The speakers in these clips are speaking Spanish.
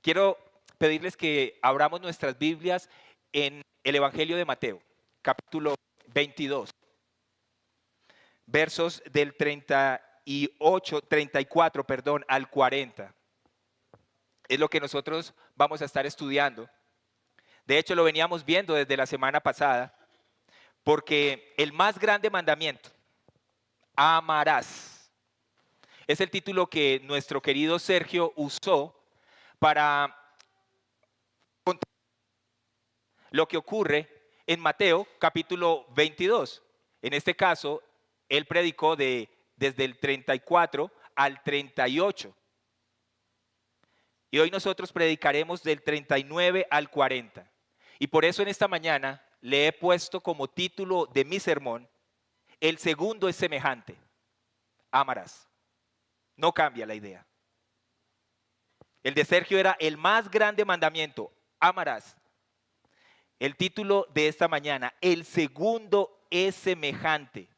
Quiero pedirles que abramos nuestras Biblias en el Evangelio de Mateo, capítulo 22, versos del 34, al 40. Es lo que nosotros vamos a estar estudiando. De hecho, lo veníamos viendo desde la semana pasada, porque el más grande mandamiento, amarás, es el título que nuestro querido Sergio usó para contar lo que ocurre en Mateo capítulo 22. En este caso, él predicó desde el 34 al 38. Y hoy nosotros predicaremos del 39 al 40. Y por eso en esta mañana le he puesto como título de mi sermón, el segundo es semejante, amarás. No cambia la idea. El de Sergio era el más grande mandamiento, amarás. El título de esta mañana, el segundo es semejante,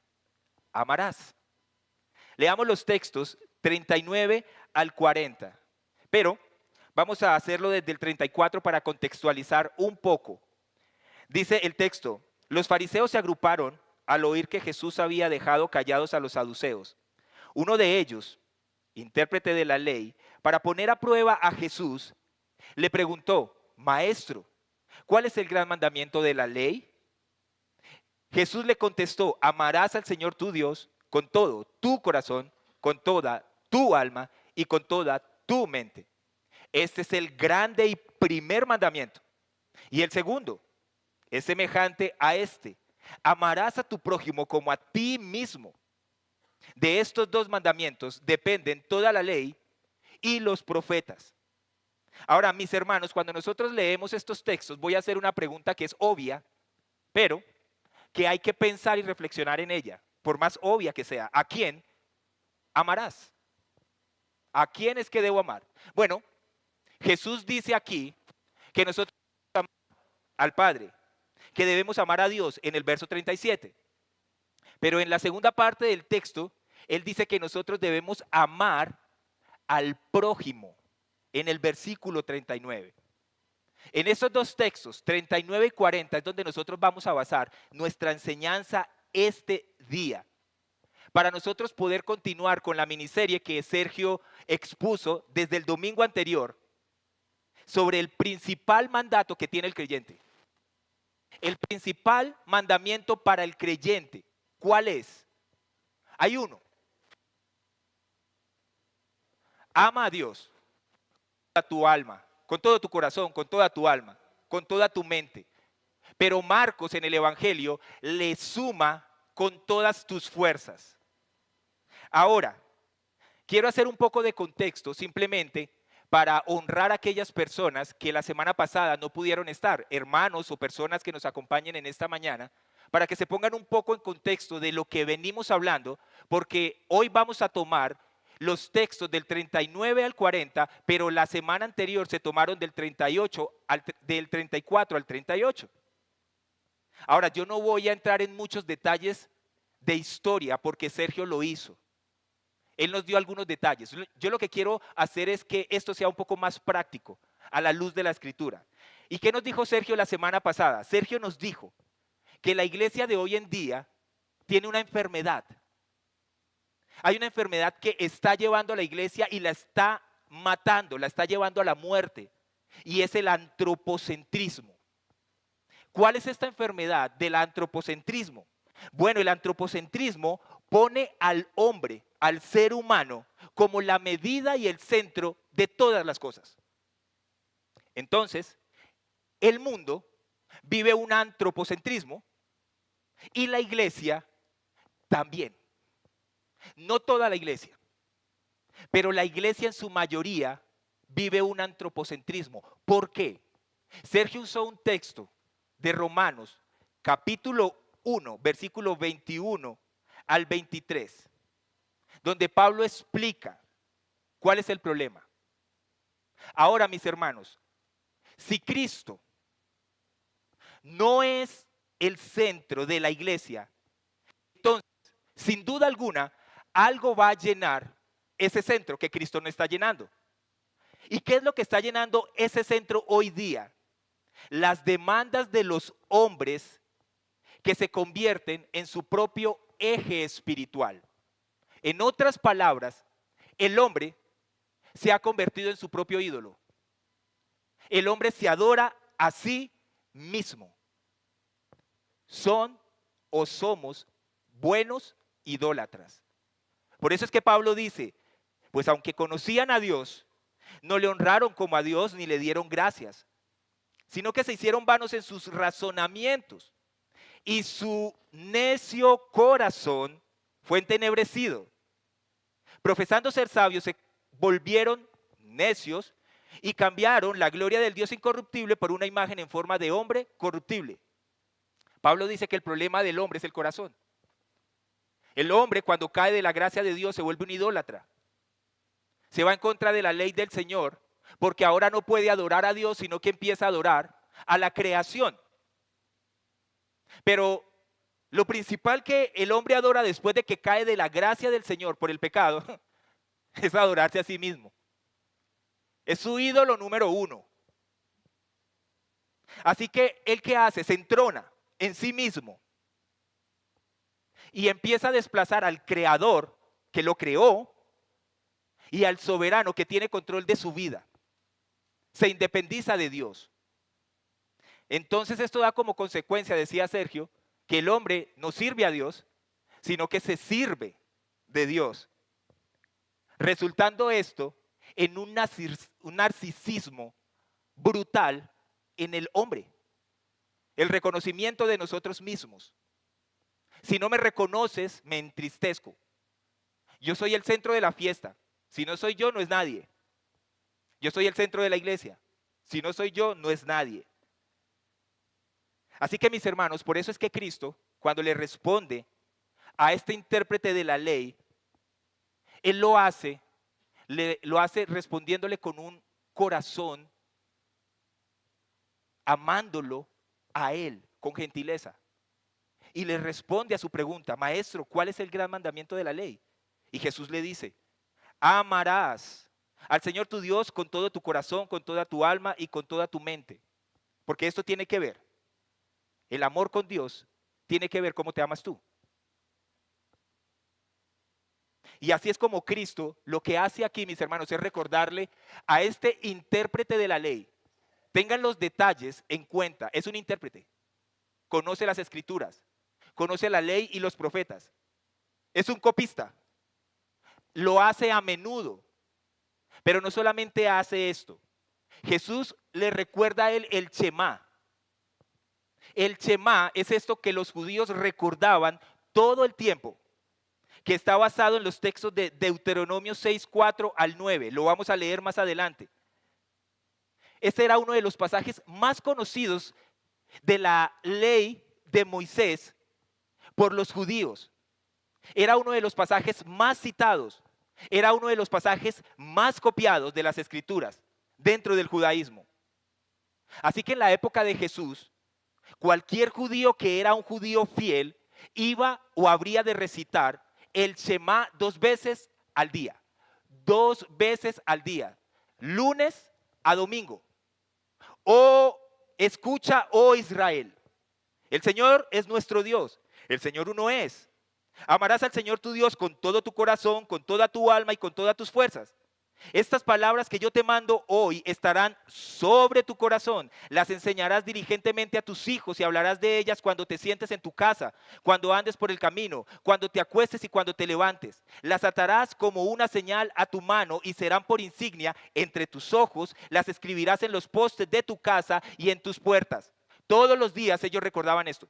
amarás. Leamos los textos 39 al 40, pero vamos a hacerlo desde el 34 para contextualizar un poco. Dice el texto, los fariseos se agruparon al oír que Jesús había dejado callados a los saduceos. Uno de ellos, intérprete de la ley, para poner a prueba a Jesús, le preguntó, Maestro, ¿cuál es el gran mandamiento de la ley? Jesús le contestó, amarás al Señor tu Dios con todo tu corazón, con toda tu alma y con toda tu mente. Este es el grande y primer mandamiento. Y el segundo es semejante a este. Amarás a tu prójimo como a ti mismo. De estos dos mandamientos dependen toda la ley y los profetas. Ahora, mis hermanos, cuando nosotros leemos estos textos, voy a hacer una pregunta que es obvia, pero que hay que pensar y reflexionar en ella, por más obvia que sea. ¿A quién amarás? ¿A quién es que debo amar? Bueno, Jesús dice aquí que nosotros debemos amar al Padre, que debemos amar a Dios en el verso 37. Pero en la segunda parte del texto, Él dice que nosotros debemos amar al prójimo en el versículo 39. En esos dos textos, 39 y 40, es donde nosotros vamos a basar nuestra enseñanza este día. Para nosotros poder continuar con la miniserie que Sergio expuso desde el domingo anterior sobre el principal mandato que tiene el creyente. El principal mandamiento para el creyente, ¿cuál es? Hay uno. Ama a Dios con toda tu alma, con todo tu corazón, con toda tu alma, con toda tu mente. Pero Marcos en el Evangelio le suma con todas tus fuerzas. Ahora, quiero hacer un poco de contexto simplemente para honrar a aquellas personas que la semana pasada no pudieron estar, hermanos o personas que nos acompañen en esta mañana, para que se pongan un poco en contexto de lo que venimos hablando, porque hoy vamos a tomar los textos del 39 al 40, pero la semana anterior se tomaron del 34 al 38. Ahora, yo no voy a entrar en muchos detalles de historia porque Sergio lo hizo. Él nos dio algunos detalles. Yo lo que quiero hacer es que esto sea un poco más práctico a la luz de la Escritura. ¿Y qué nos dijo Sergio la semana pasada? Sergio nos dijo que la iglesia de hoy en día tiene una enfermedad. Hay una enfermedad que está llevando a la iglesia y la está matando, la está llevando a la muerte. Y es el antropocentrismo. ¿Cuál es esta enfermedad del antropocentrismo? Bueno, el antropocentrismo pone al hombre, al ser humano, como la medida y el centro de todas las cosas. Entonces, el mundo vive un antropocentrismo y la iglesia también. No toda la iglesia, pero la iglesia en su mayoría vive un antropocentrismo. ¿Por qué? Sergio usó un texto de Romanos, capítulo 1, versículo 21 al 23, donde Pablo explica cuál es el problema. Ahora, mis hermanos, si Cristo no es el centro de la iglesia, entonces, sin duda alguna, algo va a llenar ese centro que Cristo no está llenando. ¿Y qué es lo que está llenando ese centro hoy día? Las demandas de los hombres que se convierten en su propio eje espiritual. En otras palabras, el hombre se ha convertido en su propio ídolo. El hombre se adora a sí mismo. Son o somos buenos idólatras. Por eso es que Pablo dice, pues aunque conocían a Dios, no le honraron como a Dios ni le dieron gracias, sino que se hicieron vanos en sus razonamientos y su necio corazón fue entenebrecido. Profesando ser sabios, se volvieron necios y cambiaron la gloria del Dios incorruptible por una imagen en forma de hombre corruptible. Pablo dice que el problema del hombre es el corazón. El hombre, cuando cae de la gracia de Dios, se vuelve un idólatra. Se va en contra de la ley del Señor, porque ahora no puede adorar a Dios, sino que empieza a adorar a la creación. Pero lo principal que el hombre adora después de que cae de la gracia del Señor por el pecado es adorarse a sí mismo. Es su ídolo número uno. Así que él, ¿qué hace? Se entrona en sí mismo y empieza a desplazar al creador que lo creó y al soberano que tiene control de su vida. Se independiza de Dios. Entonces esto da como consecuencia, decía Sergio, que el hombre no sirve a Dios, sino que se sirve de Dios. Resultando esto en un narcisismo brutal en el hombre. El reconocimiento de nosotros mismos. Si no me reconoces, me entristezco. Yo soy el centro de la fiesta. Si no soy yo, no es nadie. Yo soy el centro de la iglesia. Si no soy yo, no es nadie. Así que mis hermanos, por eso es que Cristo, cuando le responde a este intérprete de la ley, Él lo hace respondiéndole con un corazón, amándolo a Él, con gentileza. Y le responde a su pregunta, maestro, ¿cuál es el gran mandamiento de la ley? Y Jesús le dice, amarás al Señor tu Dios con todo tu corazón, con toda tu alma y con toda tu mente. Porque esto tiene que ver, el amor con Dios tiene que ver cómo te amas tú. Y así es como Cristo lo que hace aquí, mis hermanos, es recordarle a este intérprete de la ley. Tengan los detalles en cuenta, es un intérprete. Conoce las escrituras, conoce la ley y los profetas. Es un copista. Lo hace a menudo. Pero no solamente hace esto. Jesús le recuerda a él el Shema. El Shema es esto que los judíos recordaban todo el tiempo, que está basado en los textos de Deuteronomio 6, 4 al 9. Lo vamos a leer más adelante. Este era uno de los pasajes más conocidos de la ley de Moisés por los judíos. Era uno de los pasajes más citados. Era uno de los pasajes más copiados de las escrituras dentro del judaísmo. Así que en la época de Jesús, cualquier judío que era un judío fiel iba o habría de recitar el Shema 2 veces al día. 2 veces al día. Lunes a domingo. Oh, escucha, oh Israel. El Señor es nuestro Dios. El Señor uno es. Amarás al Señor tu Dios con todo tu corazón, con toda tu alma y con todas tus fuerzas. Estas palabras que yo te mando hoy estarán sobre tu corazón. Las enseñarás diligentemente a tus hijos y hablarás de ellas cuando te sientes en tu casa, cuando andes por el camino, cuando te acuestes y cuando te levantes. Las atarás como una señal a tu mano y serán por insignia entre tus ojos. Las escribirás en los postes de tu casa y en tus puertas. Todos los días ellos recordaban esto.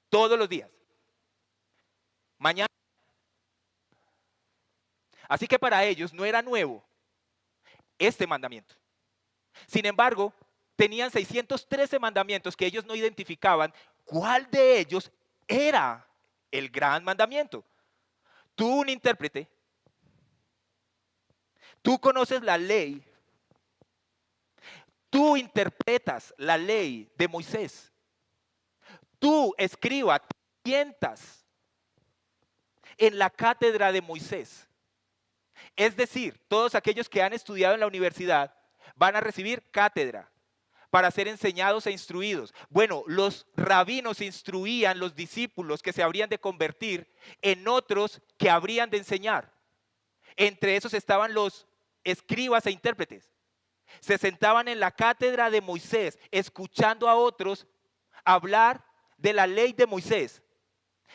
Todos los días. Mañana. Así que para ellos no era nuevo este mandamiento. Sin embargo, tenían 613 mandamientos que ellos no identificaban cuál de ellos era el gran mandamiento. Tú, un intérprete, tú conoces la ley, tú interpretas la ley de Moisés. Tú, escriba, te sientas en la cátedra de Moisés. Es decir, todos aquellos que han estudiado en la universidad van a recibir cátedra para ser enseñados e instruidos. Bueno, los rabinos instruían los discípulos que se habrían de convertir en otros que habrían de enseñar. Entre esos estaban los escribas e intérpretes. Se sentaban en la cátedra de Moisés, escuchando a otros hablar de la ley de Moisés,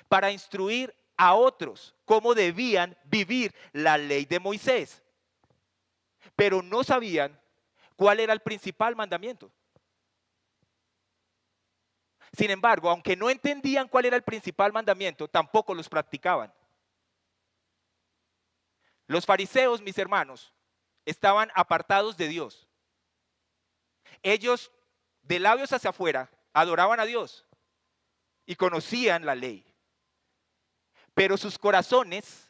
para instruir a otros cómo debían vivir la ley de Moisés. Pero no sabían cuál era el principal mandamiento. Sin embargo, aunque no entendían cuál era el principal mandamiento, tampoco los practicaban. Los fariseos, mis hermanos, estaban apartados de Dios. Ellos, de labios hacia afuera, adoraban a Dios y conocían la ley. Pero sus corazones,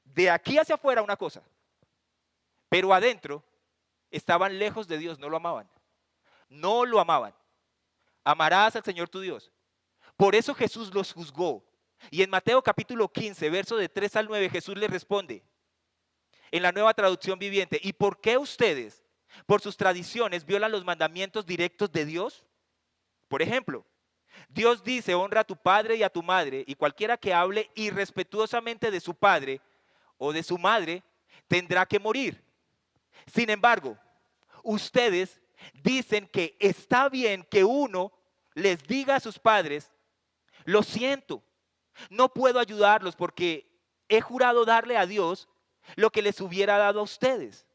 de aquí hacia afuera una cosa, pero adentro estaban lejos de Dios, no lo amaban. No lo amaban. Amarás al Señor tu Dios. Por eso Jesús los juzgó. Y en Mateo capítulo 15, verso de 3 al 9, Jesús les responde en la Nueva Traducción Viviente: ¿y por qué ustedes, por sus tradiciones, violan los mandamientos directos de Dios? Por ejemplo, Dios dice: honra a tu padre y a tu madre, y cualquiera que hable irrespetuosamente de su padre o de su madre tendrá que morir. Sin embargo, ustedes dicen que está bien que uno les diga a sus padres: lo siento, no puedo ayudarlos porque he jurado darle a Dios lo que les hubiera dado a ustedes.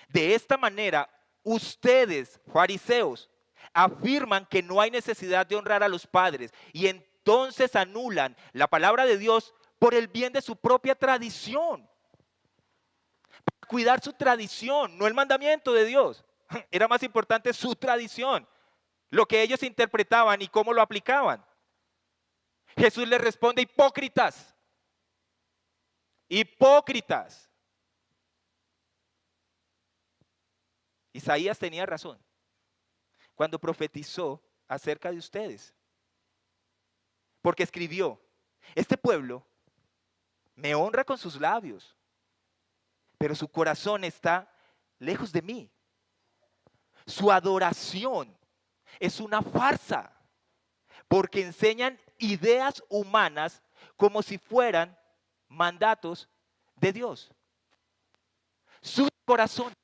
De esta manera, ustedes, fariseos, afirman que no hay necesidad de honrar a los padres y entonces anulan la palabra de Dios por el bien de su propia tradición. Para cuidar su tradición, no el mandamiento de Dios. Era más importante su tradición, lo que ellos interpretaban y cómo lo aplicaban. Jesús les responde: hipócritas, hipócritas. Isaías tenía razón cuando profetizó acerca de ustedes, porque escribió: este pueblo me honra con sus labios, pero su corazón está lejos de mí. Su adoración es una farsa, porque enseñan ideas humanas como si fueran mandatos de Dios. Su corazón,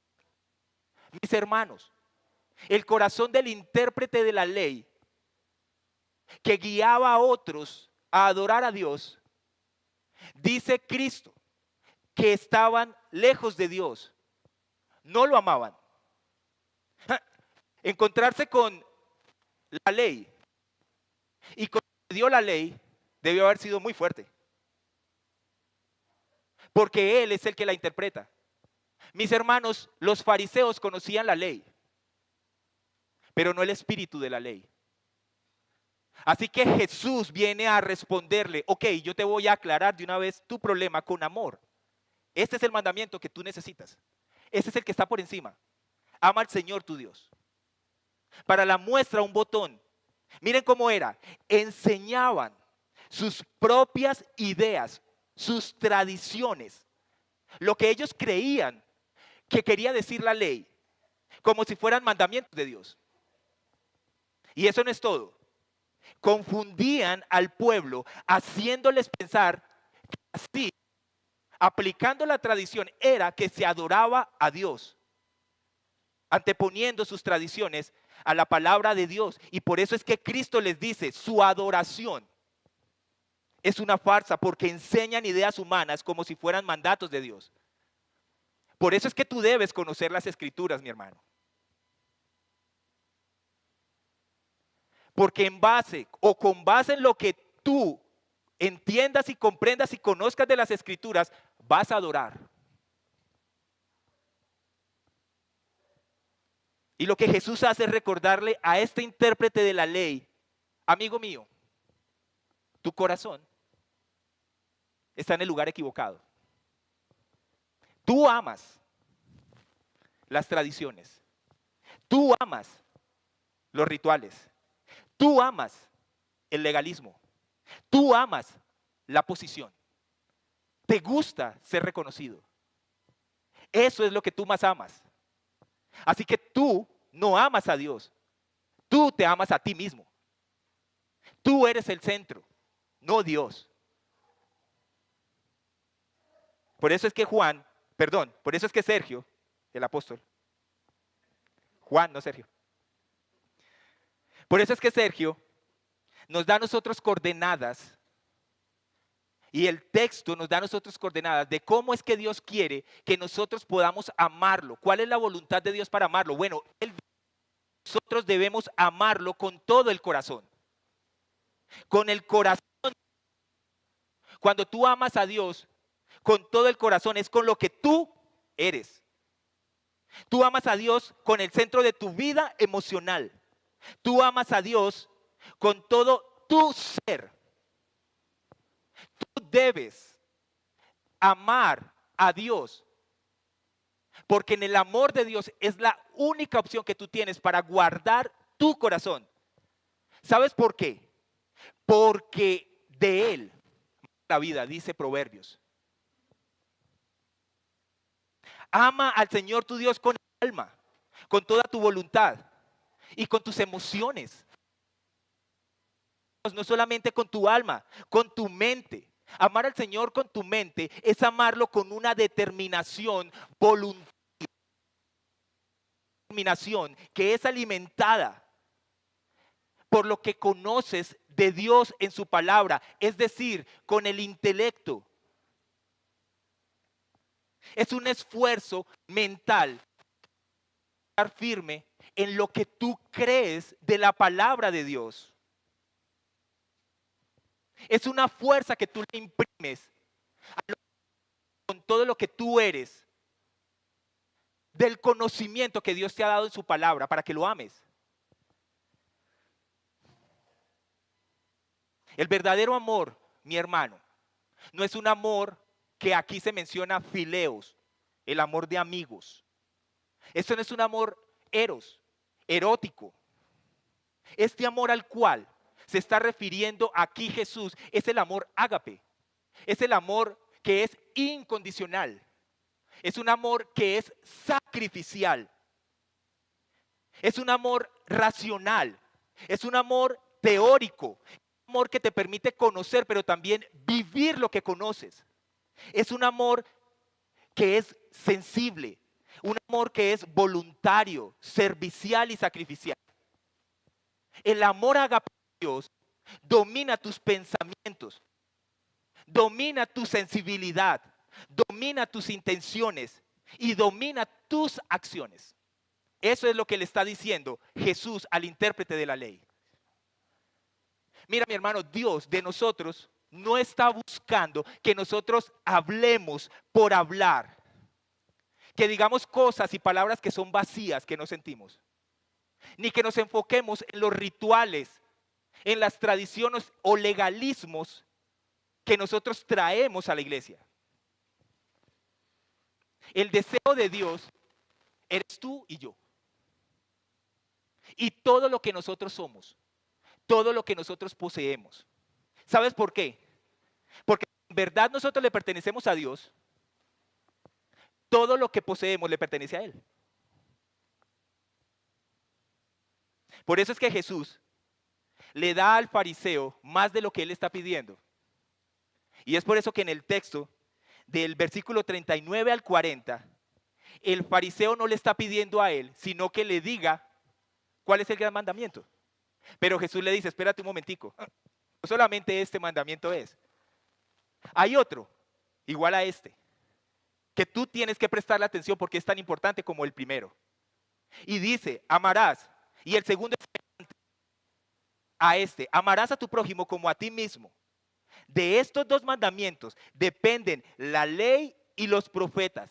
mis hermanos, el corazón del intérprete de la ley que guiaba a otros a adorar a Dios, dice Cristo que estaban lejos de Dios, no lo amaban. Encontrarse con la ley y cuando dio la ley debió haber sido muy fuerte, porque Él es el que la interpreta. Mis hermanos, los fariseos conocían la ley, pero no el espíritu de la ley. Así que Jesús viene a responderle: ok, yo te voy a aclarar de una vez tu problema con amor. Este es el mandamiento que tú necesitas. Este es el que está por encima. Ama al Señor tu Dios. Para la muestra, un botón. Miren cómo era. Enseñaban sus propias ideas, sus tradiciones, lo que ellos creían que quería decir la ley, como si fueran mandamientos de Dios. Y eso no es todo. Confundían al pueblo, haciéndoles pensar que así, aplicando la tradición, era que se adoraba a Dios, anteponiendo sus tradiciones a la palabra de Dios. Y por eso es que Cristo les dice: su adoración es una farsa, porque enseñan ideas humanas como si fueran mandatos de Dios. Por eso es que tú debes conocer las Escrituras, mi hermano. Porque en base o con base en lo que tú entiendas y comprendas y conozcas de las Escrituras, vas a adorar. Y lo que Jesús hace es recordarle a este intérprete de la ley: amigo mío, tu corazón está en el lugar equivocado. Tú amas las tradiciones, tú amas los rituales, tú amas el legalismo, tú amas la posición, te gusta ser reconocido, Eso es lo que tú más amas. Así que tú no amas a Dios. Tú te amas a ti mismo. Tú eres el centro, no Dios. Por eso es que por eso es que Sergio, el apóstol, Juan, no Sergio. Por eso es que Sergio nos da a nosotros coordenadas y el texto nos da a nosotros coordenadas de cómo es que Dios quiere que nosotros podamos amarlo. ¿Cuál es la voluntad de Dios para amarlo? Bueno, nosotros debemos amarlo con todo el corazón. Con el corazón. Cuando tú amas a Dios con todo el corazón, es con lo que tú eres. Tú amas a Dios con el centro de tu vida emocional. Tú amas a Dios con todo tu ser. Tú debes amar a Dios, porque en el amor de Dios es la única opción que tú tienes para guardar tu corazón. ¿Sabes por qué? Porque de Él la vida, dice Proverbios. Ama al Señor tu Dios con el alma, con toda tu voluntad y con tus emociones. No solamente con tu alma, con tu mente. Amar al Señor con tu mente es amarlo con una determinación voluntaria, que es alimentada por lo que conoces de Dios en su palabra, es decir, con el intelecto. Es un esfuerzo mental estar firme en lo que tú crees de la palabra de Dios. Es una fuerza que tú le imprimes con todo lo que tú eres, del conocimiento que Dios te ha dado en su palabra para que lo ames. El verdadero amor, mi hermano, no es un amor que aquí se menciona fileos, el amor de amigos. Esto no es un amor erótico. Este amor al cual se está refiriendo aquí Jesús es el amor ágape. Es el amor que es incondicional. Es un amor que es sacrificial. Es un amor racional. Es un amor teórico. Es un amor que te permite conocer, pero también vivir lo que conoces. Es un amor que es sensible. Un amor que es voluntario, servicial y sacrificial. El amor agape de Dios domina tus pensamientos, domina tu sensibilidad, domina tus intenciones y domina tus acciones. Eso es lo que le está diciendo Jesús al intérprete de la ley. Mira, mi hermano, Dios de nosotros no está buscando que nosotros hablemos por hablar, que digamos cosas y palabras que son vacías, que no sentimos, ni que nos enfoquemos en los rituales, en las tradiciones o legalismos que nosotros traemos a la iglesia. El deseo de Dios eres tú y yo. Y todo lo que nosotros somos, todo lo que nosotros poseemos. ¿Sabes por qué? Porque en verdad nosotros le pertenecemos a Dios. Todo lo que poseemos le pertenece a Él. Por eso es que Jesús le da al fariseo más de lo que él está pidiendo. Y es por eso que en el texto del versículo 39 al 40, el fariseo no le está pidiendo a él, sino que le diga cuál es el gran mandamiento. Pero Jesús le dice, espérate un momentico, no solamente este mandamiento es. Hay otro, igual a este, que tú tienes que prestarle atención porque es tan importante como el primero. Y dice, amarás. Y el segundo es a este, amarás a tu prójimo como a ti mismo. De estos dos mandamientos dependen la ley y los profetas.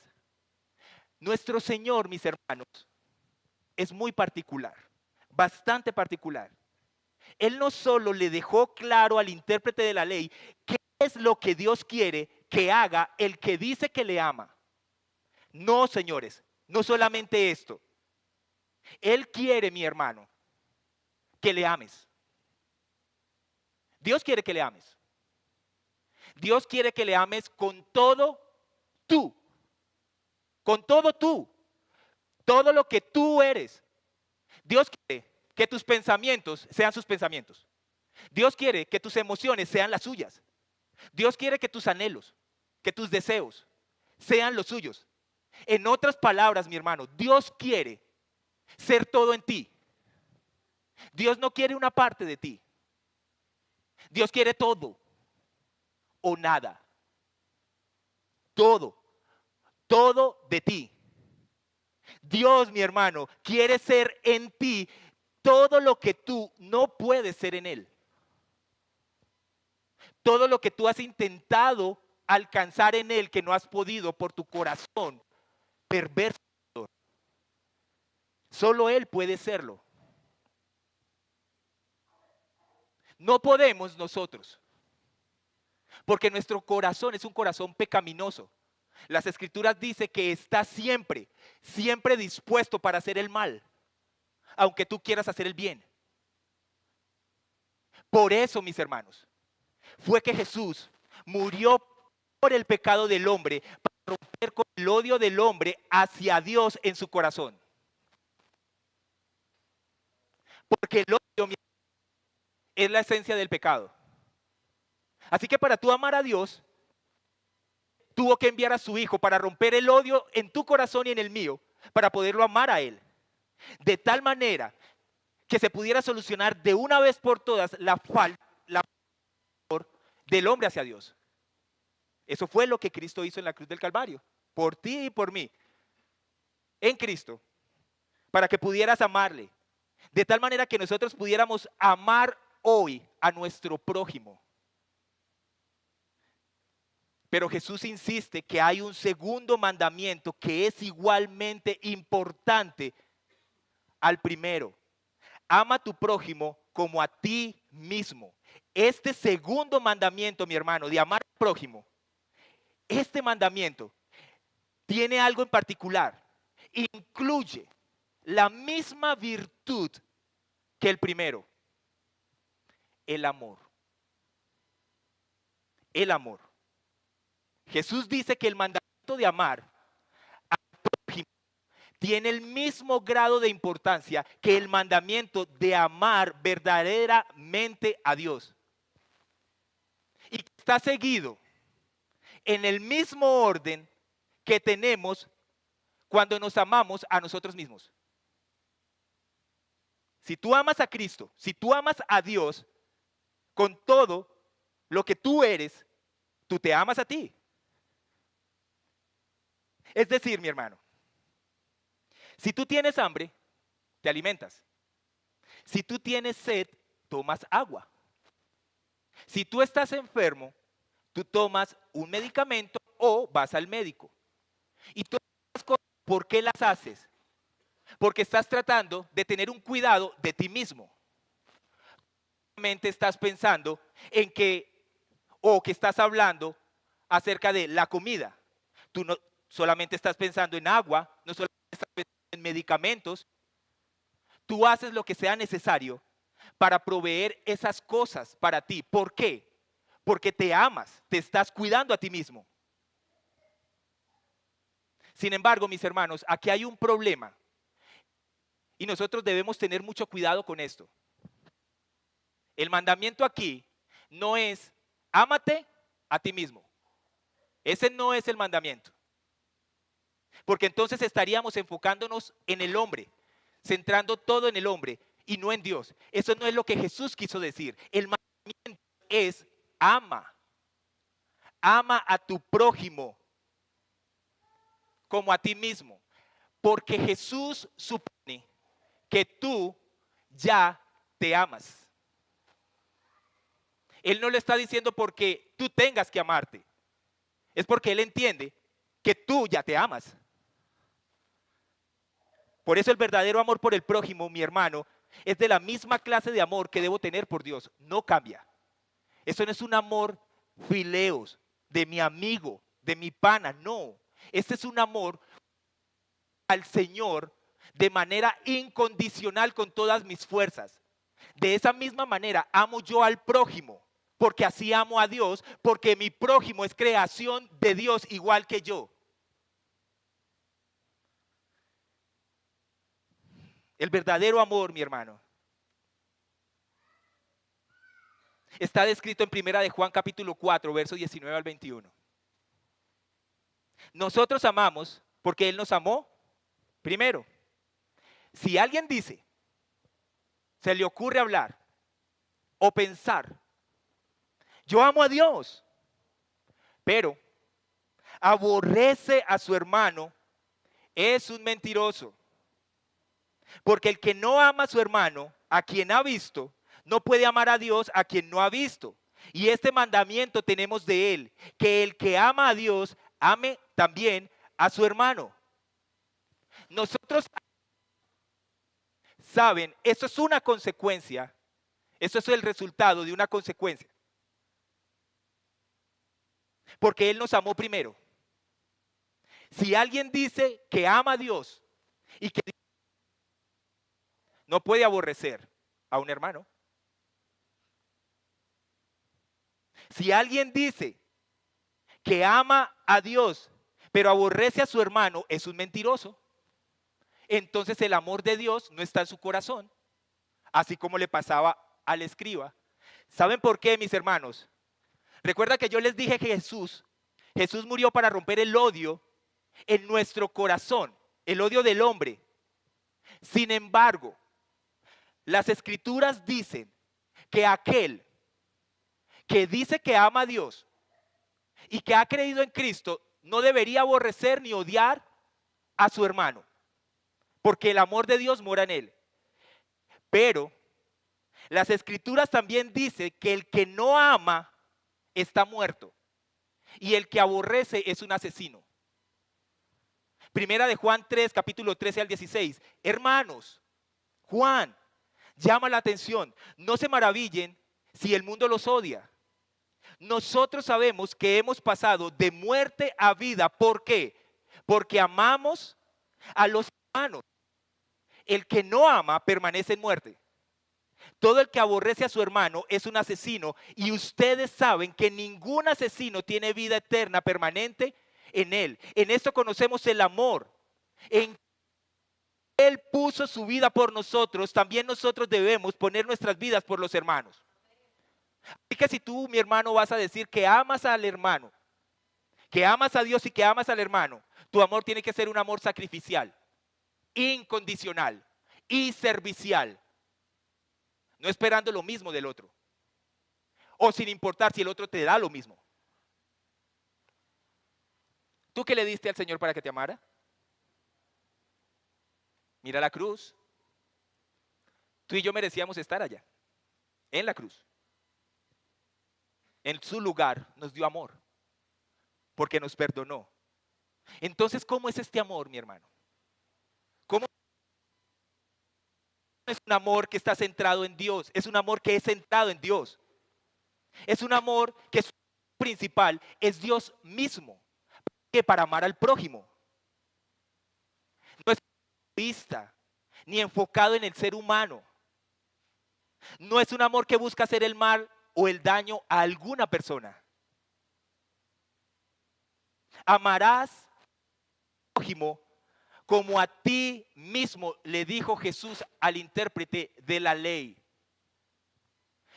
Nuestro Señor, mis hermanos, es muy particular, bastante particular. Él no solo le dejó claro al intérprete de la ley qué es lo que Dios quiere que haga el que dice que le ama. No, señores, no solamente esto. Él quiere, mi hermano, que le ames. Dios quiere que le ames. Dios quiere que le ames con todo tú. con todo tú, todo lo que tú eres. Dios quiere que tus pensamientos sean sus pensamientos. Dios quiere que tus emociones sean las suyas. Dios quiere que tus anhelos, que tus deseos sean los suyos. En otras palabras, mi hermano, Dios quiere ser todo en ti. Dios no quiere una parte de ti. Dios quiere todo o nada. Todo, todo de ti. Dios, mi hermano, quiere ser en ti todo lo que tú no puedes ser en Él. Todo lo que tú has intentado alcanzar en Él que no has podido por tu corazón perverso. Solo Él puede serlo. No podemos nosotros, porque nuestro corazón es un corazón pecaminoso. Las Escrituras dicen que está siempre, siempre dispuesto para hacer el mal, aunque tú quieras hacer el bien. Por eso, mis hermanos, fue que Jesús murió por el pecado del hombre, para romper con el odio del hombre hacia Dios en su corazón. Porque el odio es la esencia del pecado. Así que para tú amar a Dios, tuvo que enviar a su Hijo para romper el odio en tu corazón y en el mío, para poderlo amar a Él. De tal manera que se pudiera solucionar de una vez por todas la falta del hombre hacia Dios. Eso fue lo que Cristo hizo en la cruz del Calvario, por ti y por mí, en Cristo, para que pudieras amarle, de tal manera que nosotros pudiéramos amar hoy a nuestro prójimo. Pero Jesús insiste que hay un segundo mandamiento que es igualmente importante al primero. Ama a tu prójimo como a ti mismo. Este segundo mandamiento, mi hermano, de amar al prójimo, este mandamiento tiene algo en particular. Incluye la misma virtud que el primero. El amor. El amor. Jesús dice que el mandamiento de amar al prójimo tiene el mismo grado de importancia que el mandamiento de amar verdaderamente a Dios. Y está seguido en el mismo orden que tenemos cuando nos amamos a nosotros mismos. Si tú amas a Cristo, si tú amas a Dios con todo lo que tú eres, tú te amas a ti. Es decir, mi hermano, si tú tienes hambre, te alimentas. Si tú tienes sed, tomas agua. Si tú estás enfermo, tú tomas un medicamento o vas al médico. Y todas las cosas, ¿por qué las haces? Porque estás tratando de tener un cuidado de ti mismo. Solamente estás pensando en que, o que estás hablando acerca de la comida. Tú no solamente estás pensando en agua, no solamente estás pensando en medicamentos. Tú haces lo que sea necesario para proveer esas cosas para ti. ¿Por qué? Porque te amas, te estás cuidando a ti mismo. Sin embargo, mis hermanos, aquí hay un problema y nosotros debemos tener mucho cuidado con esto. El mandamiento aquí no es ámate a ti mismo. Ese no es el mandamiento. Porque entonces estaríamos enfocándonos en el hombre, centrando todo en el hombre y no en Dios. Eso no es lo que Jesús quiso decir. El mandamiento es ama. Ama a tu prójimo como a ti mismo. Porque Jesús supone que tú ya te amas. Él no lo está diciendo porque tú tengas que amarte. Es porque Él entiende que tú ya te amas. Por eso el verdadero amor por el prójimo, mi hermano, es de la misma clase de amor que debo tener por Dios. No cambia. Eso no es un amor fileos, de mi amigo, de mi pana. No. Este es un amor al Señor de manera incondicional con todas mis fuerzas. De esa misma manera amo yo al prójimo, porque así amo a Dios, porque mi prójimo es creación de Dios igual que yo. El verdadero amor, mi hermano, está descrito en Primera de Juan capítulo 4, versos 19 al 21. Nosotros amamos porque Él nos amó primero. Si alguien dice, se le ocurre hablar o pensar, yo amo a Dios, pero aborrece a su hermano, es un mentiroso. Porque el que no ama a su hermano, a quien ha visto, no puede amar a Dios a quien no ha visto. Y este mandamiento tenemos de él, que el que ama a Dios, ame también a su hermano. Nosotros saben, eso es una consecuencia, eso es el resultado de una consecuencia. Porque Él nos amó primero. Si alguien dice que ama a Dios y que no puede aborrecer a un hermano. Si alguien dice que ama a Dios, pero aborrece a su hermano, es un mentiroso. Entonces el amor de Dios no está en su corazón, así como le pasaba al escriba. ¿Saben por qué, mis hermanos? Recuerda que yo les dije que Jesús murió para romper el odio en nuestro corazón, el odio del hombre. Sin embargo, las escrituras dicen que aquel que dice que ama a Dios y que ha creído en Cristo no debería aborrecer ni odiar a su hermano, porque el amor de Dios mora en él. Pero las escrituras también dicen que el que no ama está muerto y el que aborrece es un asesino. Primera de Juan 3, capítulo 13 al 16. Hermanos, Juan llama la atención. No se maravillen si el mundo los odia. Nosotros sabemos que hemos pasado de muerte a vida. ¿Por qué? Porque amamos a los hermanos. El que no ama permanece en muerte. Todo el que aborrece a su hermano es un asesino y ustedes saben que ningún asesino tiene vida eterna permanente en él. En esto conocemos el amor. En Él puso su vida por nosotros, también nosotros debemos poner nuestras vidas por los hermanos. Así que si tú, mi hermano, vas a decir que amas al hermano, que amas a Dios y que amas al hermano, tu amor tiene que ser un amor sacrificial, incondicional y servicial, no esperando lo mismo del otro, o sin importar si el otro te da lo mismo. ¿Tú qué le diste al Señor para que te amara? Mira la cruz. Tú y yo merecíamos estar allá, en la cruz. En su lugar nos dio amor, porque nos perdonó. Entonces, ¿cómo es este amor, mi hermano? ¿Cómo es un amor que está centrado en Dios? Es un amor que es centrado en Dios. Es un amor que su principal es Dios mismo, que para amar al prójimo. No es egoísta, ni enfocado en el ser humano. No es un amor que busca hacer el mal o el daño a alguna persona. Amarás al prójimo como a ti mismo, le dijo Jesús al intérprete de la ley.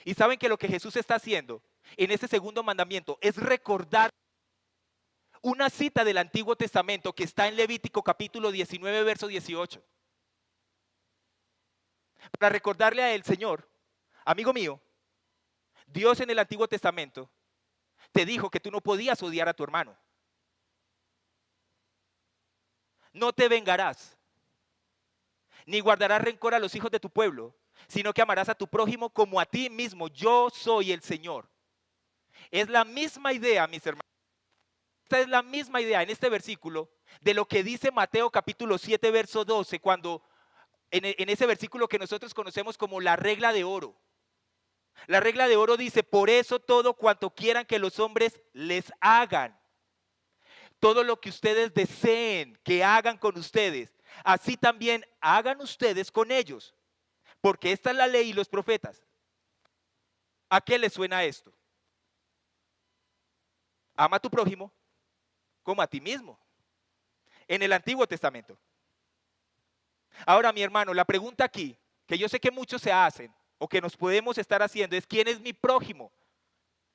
Y saben que lo que Jesús está haciendo en este segundo mandamiento es recordar una cita del Antiguo Testamento que está en Levítico capítulo 19, verso 18. Para recordarle a él, Señor, amigo mío, Dios en el Antiguo Testamento te dijo que tú no podías odiar a tu hermano. No te vengarás, ni guardarás rencor a los hijos de tu pueblo, sino que amarás a tu prójimo como a ti mismo. Yo soy el Señor. Es la misma idea, mis hermanos. Esta es la misma idea en este versículo de lo que dice Mateo capítulo 7, verso 12, cuando en ese versículo que nosotros conocemos como la regla de oro. La regla de oro dice, por eso todo cuanto quieran que los hombres les hagan, todo lo que ustedes deseen que hagan con ustedes, así también hagan ustedes con ellos, porque esta es la ley y los profetas. ¿A qué les suena esto? Ama a tu prójimo como a ti mismo. En el Antiguo Testamento. Ahora, mi hermano, la pregunta aquí, que yo sé que muchos se hacen, o que nos podemos estar haciendo, es ¿quién es mi prójimo?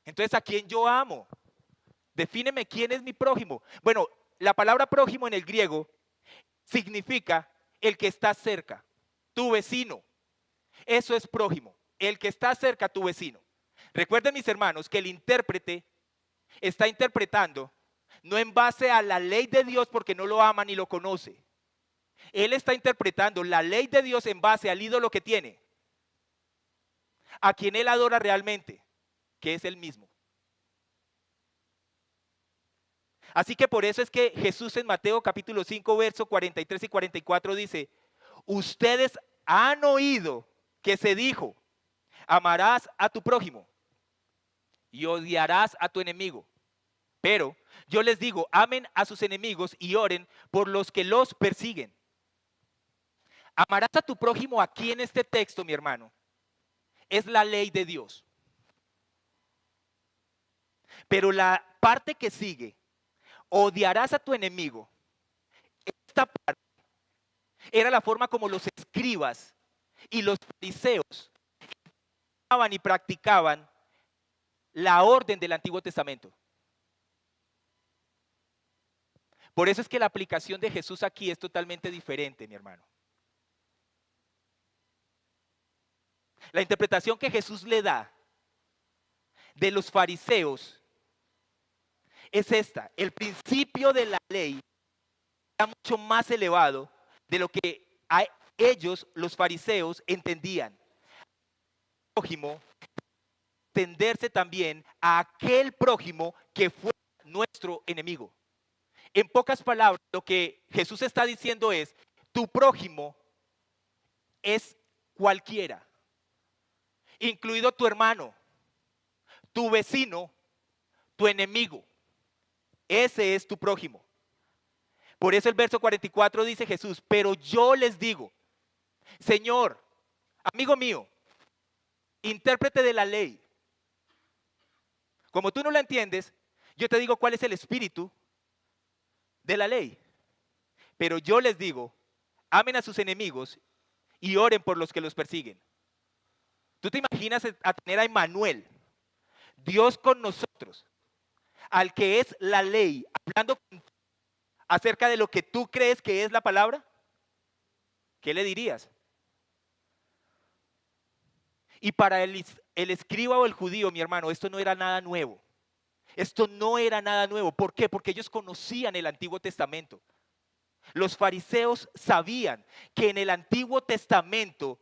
Entonces, ¿a quién yo amo? Defíneme quién es mi prójimo. Bueno, la palabra prójimo en el griego significa el que está cerca, tu vecino. Eso es prójimo, el que está cerca a tu vecino. Recuerden, mis hermanos, que el intérprete está interpretando no en base a la ley de Dios porque no lo ama ni lo conoce. Él está interpretando la ley de Dios en base al ídolo que tiene, a quien él adora realmente, que es él mismo. Así que por eso es que Jesús en Mateo capítulo 5, verso 43 y 44 dice, ustedes han oído que se dijo, amarás a tu prójimo y odiarás a tu enemigo. Pero yo les digo, amen a sus enemigos y oren por los que los persiguen. Amarás a tu prójimo aquí en este texto, mi hermano, es la ley de Dios. Pero la parte que sigue, odiarás a tu enemigo, esta parte era la forma como los escribas y los fariseos estaban y practicaban la orden del Antiguo Testamento. Por eso es que la aplicación de Jesús aquí es totalmente diferente, mi hermano. La interpretación que Jesús le da de los fariseos es esta. El principio de la ley era mucho más elevado de lo que ellos, los fariseos, entendían. El prójimo, entenderse también a aquel prójimo que fue nuestro enemigo. En pocas palabras, lo que Jesús está diciendo es, tu prójimo es cualquiera, incluido tu hermano, tu vecino, tu enemigo. Ese es tu prójimo. Por eso el verso 44 dice Jesús, pero yo les digo, Señor, amigo mío, intérprete de la ley, como tú no la entiendes, yo te digo cuál es el espíritu de la ley. Pero yo les digo, amen a sus enemigos y oren por los que los persiguen. ¿Tú te imaginas a tener a Emmanuel, Dios con nosotros, al que es la ley, hablando acerca de lo que tú crees que es la palabra? ¿Qué le dirías? Y para el escriba o el judío, mi hermano, esto no era nada nuevo. Esto no era nada nuevo. ¿Por qué? Porque ellos conocían el Antiguo Testamento. Los fariseos sabían que en el Antiguo Testamento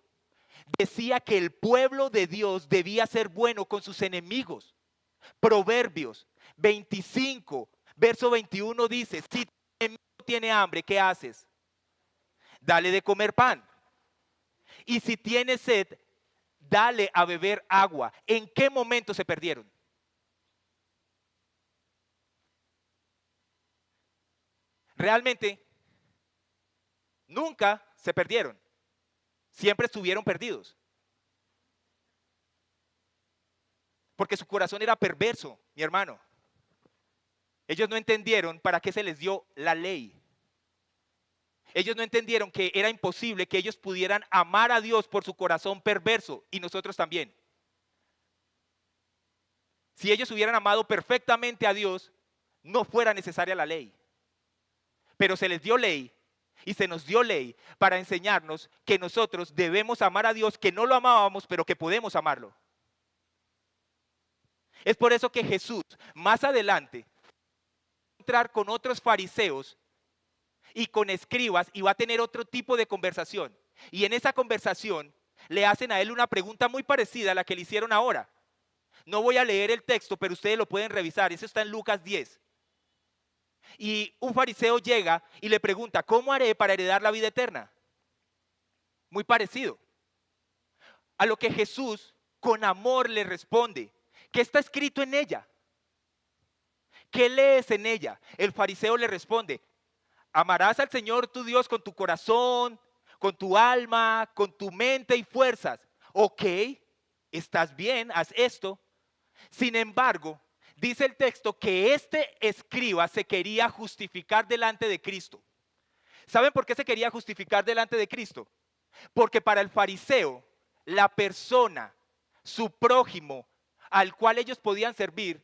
decía que el pueblo de Dios debía ser bueno con sus enemigos. Proverbios 25, verso 21 dice, si tu enemigo tiene hambre, ¿qué haces? Dale de comer pan. Y si tiene sed, dale a beber agua. ¿En qué momento se perdieron? Realmente, nunca se perdieron. Siempre estuvieron perdidos. Porque su corazón era perverso, mi hermano. Ellos no entendieron para qué se les dio la ley. Ellos no entendieron que era imposible que ellos pudieran amar a Dios por su corazón perverso y nosotros también. Si ellos hubieran amado perfectamente a Dios, no fuera necesaria la ley. Pero se les dio ley y se nos dio ley para enseñarnos que nosotros debemos amar a Dios, que no lo amábamos, pero que podemos amarlo. Es por eso que Jesús, más adelante, va a entrar con otros fariseos y con escribas y va a tener otro tipo de conversación. Y en esa conversación le hacen a él una pregunta muy parecida a la que le hicieron ahora. No voy a leer el texto, pero ustedes lo pueden revisar. Eso está en Lucas 10. Y un fariseo llega y le pregunta, ¿cómo haré para heredar la vida eterna? Muy parecido. A lo que Jesús con amor le responde, ¿qué está escrito en ella? ¿Qué lees en ella? El fariseo le responde, amarás al Señor tu Dios con tu corazón, con tu alma, con tu mente y fuerzas. Ok, estás bien, haz esto. Sin embargo, dice el texto que este escriba se quería justificar delante de Cristo. ¿Saben por qué se quería justificar delante de Cristo? Porque para el fariseo, la persona, su prójimo, al cual ellos podían servir,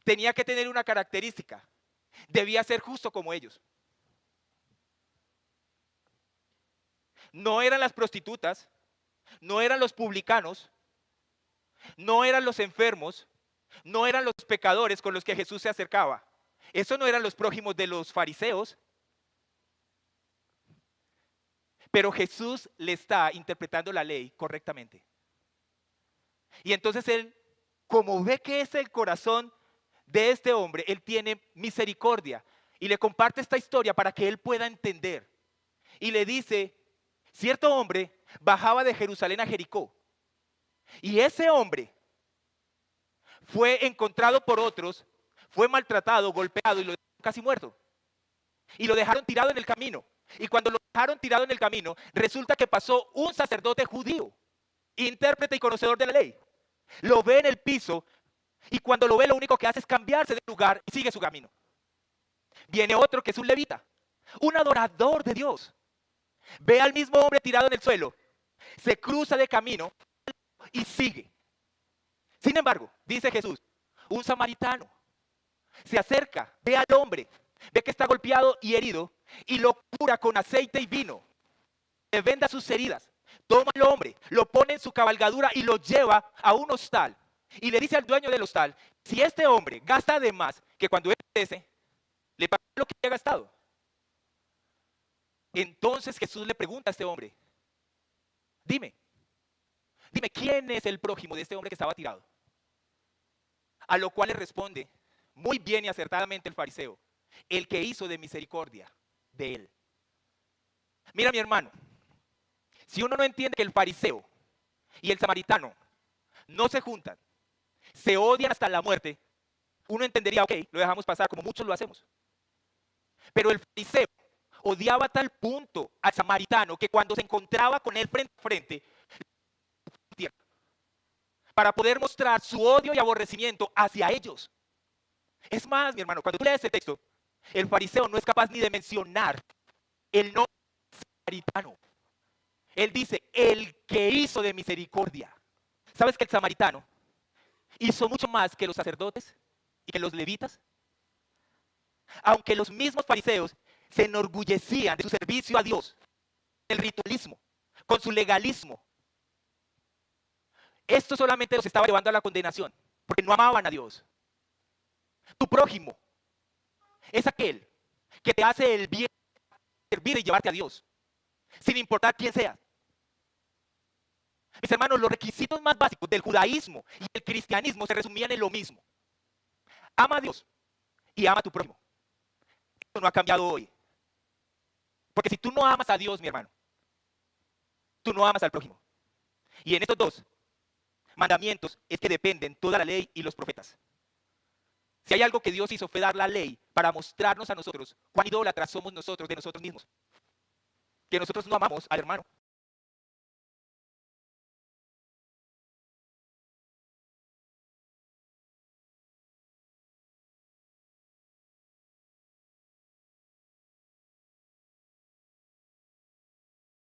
tenía que tener una característica. Debía ser justo como ellos. No eran las prostitutas, no eran los publicanos, no eran los enfermos, no eran los pecadores con los que Jesús se acercaba. Eso no eran los prójimos de los fariseos. Pero Jesús le está interpretando la ley correctamente. Y entonces él, como ve que es el corazón de este hombre, él tiene misericordia y le comparte esta historia para que él pueda entender. Y le dice, cierto hombre bajaba de Jerusalén a Jericó. Y ese hombre fue encontrado por otros, fue maltratado, golpeado y lo dejaron casi muerto. Y lo dejaron tirado en el camino. Y cuando lo dejaron tirado en el camino, resulta que pasó un sacerdote judío, intérprete y conocedor de la ley. Lo ve en el piso y cuando lo ve lo único que hace es cambiarse de lugar y sigue su camino. Viene otro que es un levita, un adorador de Dios. Ve al mismo hombre tirado en el suelo, se cruza de camino y sigue. Sin embargo, dice Jesús, un samaritano se acerca, ve al hombre, ve que está golpeado y herido y lo cura con aceite y vino. Le venda sus heridas, toma al hombre, lo pone en su cabalgadura y lo lleva a un hostal. Y le dice al dueño del hostal, si este hombre gasta de más que cuando él crece, le paga lo que ha gastado. Entonces Jesús le pregunta a este hombre, dime, ¿quién es el prójimo de este hombre que estaba tirado? A lo cual le responde, muy bien y acertadamente el fariseo, el que hizo de misericordia de él. Mira mi hermano, si uno no entiende que el fariseo y el samaritano no se juntan, se odian hasta la muerte, uno entendería, ok, lo dejamos pasar como muchos lo hacemos. Pero el fariseo odiaba a tal punto al samaritano que cuando se encontraba con él frente a frente, para poder mostrar su odio y aborrecimiento hacia ellos. Es más, mi hermano, cuando tú lees ese texto, el fariseo no es capaz ni de mencionar el nombre samaritano. Él dice, el que hizo de misericordia. ¿Sabes que el samaritano hizo mucho más que los sacerdotes y que los levitas? Aunque los mismos fariseos se enorgullecían de su servicio a Dios, del ritualismo, con su legalismo, esto solamente los estaba llevando a la condenación, porque no amaban a Dios. Tu prójimo es aquel que te hace el bien, servir y llevarte a Dios, sin importar quién sea. Mis hermanos, los requisitos más básicos del judaísmo y el cristianismo se resumían en lo mismo. Ama a Dios y ama a tu prójimo. Esto no ha cambiado hoy. Porque si tú no amas a Dios, mi hermano, tú no amas al prójimo. Y en estos dos mandamientos es que dependen toda la ley y los profetas. Si hay algo que Dios hizo fue dar la ley para mostrarnos a nosotros cuán idólatras somos nosotros de nosotros mismos. Que nosotros no amamos al hermano.